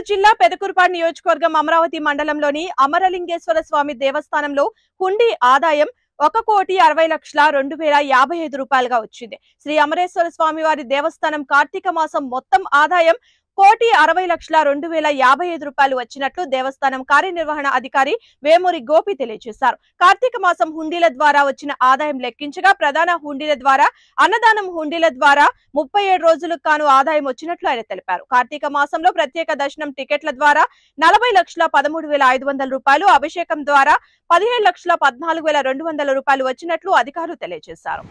జిల్లా పెదకూరుపాడు నియోజకవర్గం అమరావతి మండలంలోని అమరలింగేశ్వర స్వామి దేవస్థానంలో హుండీ ఆదాయం 1,60,60,2,055 రూపాయలుగా వచ్చింది. శ్రీ అమరేశ్వర స్వామి వారి దేవస్థానం కార్తీక మాసం మొత్తం ఆదాయం 1,60,60,2,055 రూపాయలు వచ్చినట్లు దేవస్థానం కార్యనిర్వహణ అధికారి వేమూరి గోపి తెలియజేశారు. కార్తీక మాసం హుండీల ద్వారా వచ్చిన ఆదాయం లెక్కించగా ప్రధాన హుండీల ద్వారా, అన్నదానం హుండీల ద్వారా 37 రోజులకు కాను ఆదాయం వచ్చినట్లు ఆయన తెలిపారు. కార్తీక మాసంలో ప్రత్యేక దర్శనం టికెట్ల ద్వారా 40,13,500 రూపాయలు, అభిషేకం ద్వారా 17,14,200 రూపాయలు వచ్చినట్లు అధికారులు తెలియజేశారు.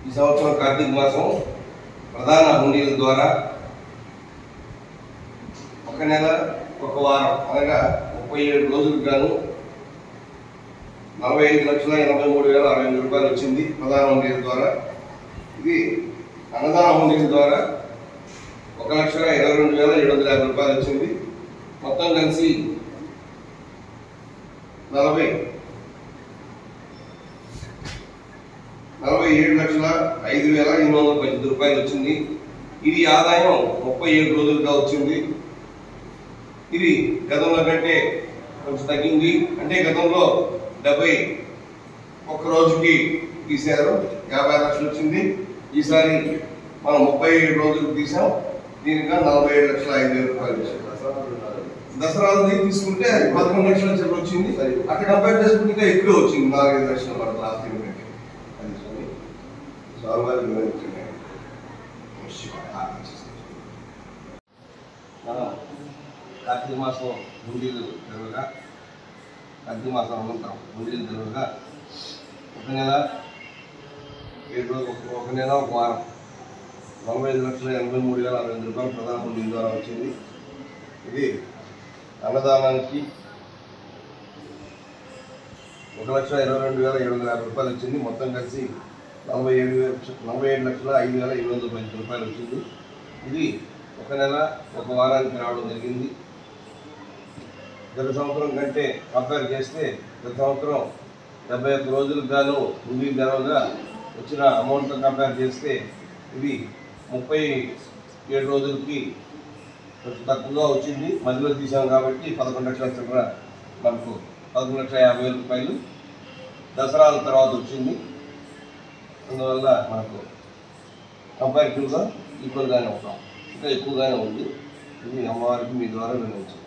ఈ సంవత్సరం కార్తీక మాసం ప్రధాన హుండీల ద్వారా ఒక నెల ఒక వారం అనగా 37 రోజులకు గాను 45,83,065 రూపాయలు వచ్చింది ప్రధాన హుండీల ద్వారా. ఇది అన్నదాన హుండీల ద్వారా 1,22,750 రూపాయలు వచ్చింది. మొత్తం కలిసి 47,05,810 రూపాయలు వచ్చింది. ఇది ఆదాయం 37 రోజులుగా వచ్చింది. ఇది గతంలో కంటే కొంచెం తగ్గింది. అంటే గతంలో 71 రోజుకి తీశారు, 50 లక్షలు వచ్చింది. ఈసారి మనం 37 రోజులకు తీసాం, దీనిగా 47,05,000 రూపాయలు వచ్చాయి. దసరా తీసుకుంటే 11 లక్షల చెప్పి వచ్చింది. అక్కడ కంపేర్ చేసుకుంటే ఇంకా ఎక్కువ వచ్చింది, 4-5 లక్షల వరకు లాస్ట్ ఇయర్ కంటే. అది స్వామివారి మనం కార్తీక మాసం హుండీలు జరగగా, కార్తీక మాసం అనంతరం హుండీలు జరగగా ఒక నెల 7 రోజులు, ఒక నెల ఒక వారం 45,83,065 రూపాయలు ప్రధాన హుండీల ద్వారా వచ్చింది. ఇది అన్నదానానికి 1,22,750 రూపాయలు వచ్చింది. మొత్తం కలిసి 47,05,710 రూపాయలు వచ్చింది. ఇది ఒక నెల ఒక వారానికి రావడం జరిగింది. గత సంవత్సరం కంటే కంపేర్ చేస్తే గత సంవత్సరం 71 రోజులకు గాను హుండీ జరగగా వచ్చిన అమౌంట్తో కంపేర్ చేస్తే ఇది 37 రోజులకి కొంచెం తక్కువగా వచ్చింది. మధ్యలో తీసాం కాబట్టి 11 లక్షల చక్ర మనకు 11,50,000 రూపాయలు దసరాల తర్వాత వచ్చింది. అందువల్ల మనకు కంపారిటివ్గా ఈక్వల్గానే ఉంటాం, ఇంకా ఎక్కువగానే ఉంది. ఇది అమ్మవారికి మీ ద్వారా వినియోగించాం.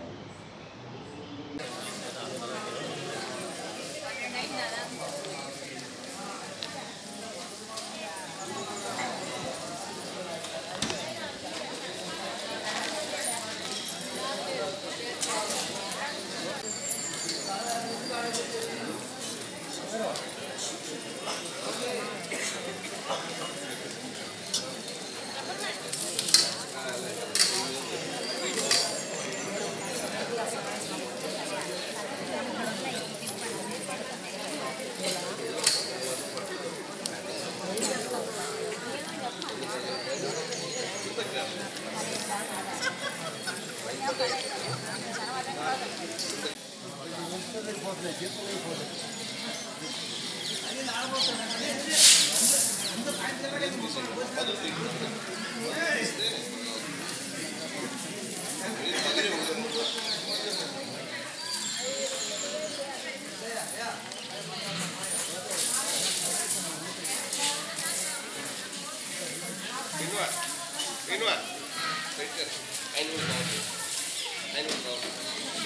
I know.